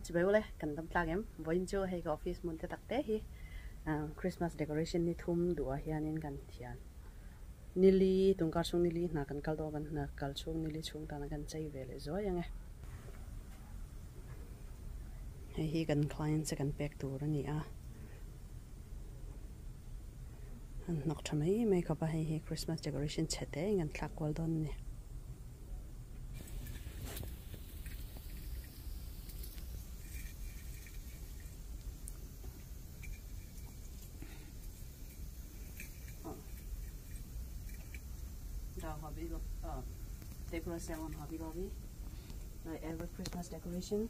chỉ bawl le kan tam tlang em voin cho hay cái office mun te takte hi Christmas decoration ni thum dua hianin kan thian nili tungkar chung nili na kan kal do kan na kal chung nili chung ta na kan chei vele zo yang e hi kan client se kan pack tur ani a an nok thamai makeup a hi Christmas decoration chete ngan thlak wal don ni hobby decoration on hobby lobby like every Christmas decoration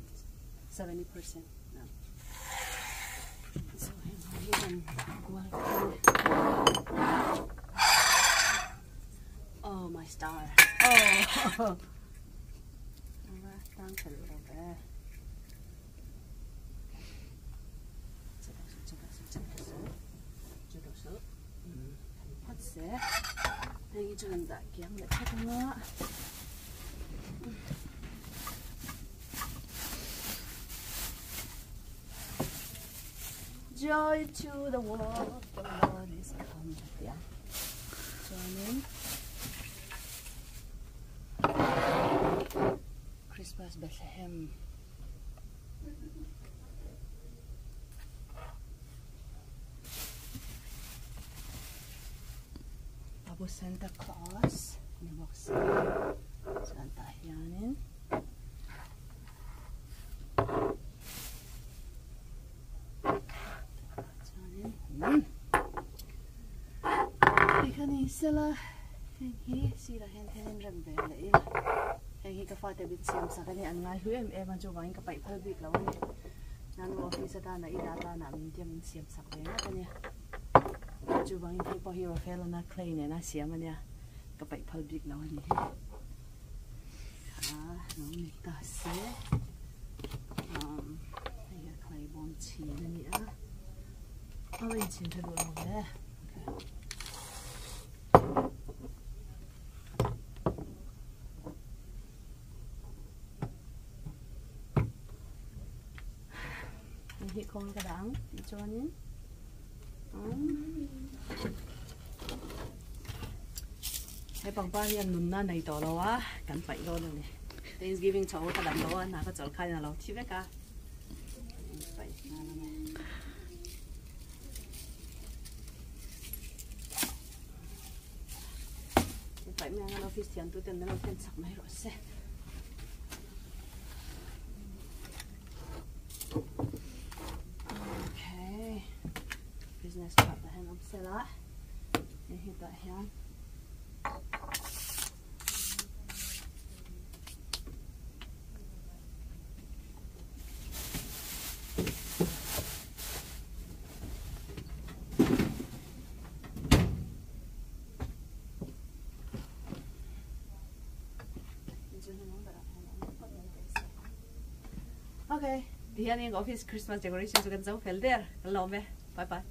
70% no. So oh my star oh thanks a little bit what's that 여기 좀 낫게 한번 찾아놔. Joy to the world, the Lord is come. Yeah. 저는 Christmas Bethlehem. Santa Claus ni box Santa Hianin ikan nise lah hi sila hen rem bele ila hi ka fate bit siam sa kani an ngai hu em an jo bang ka pai phal bik law ni nan office ta na ida ta na min tiam siam sak ve na kani chú bang cái bao nhiêu phê là na clay này na xiêm anh nha, cái bạch phật big lâu này, nó mình ta sẽ, cái clay bông chi này nhá, mình chi thật đủ rồi đấy, hiện con cái đắng cho nhé. Hay bằng bao nhiêu nôn na này to lo á, cần phải lo nữa nè. Thanksgiving cháu ta làm lo, na cái cháu khai là lo chi vậy cả. Phải na nè. Phải mang lo office tiền tôi tiền nó tiền sắp mấy rồi xe. Okay. Business card the hand of Sela. And hit that hand. Okay, the office Christmas decorations you can so fell there. Hello, bye bye.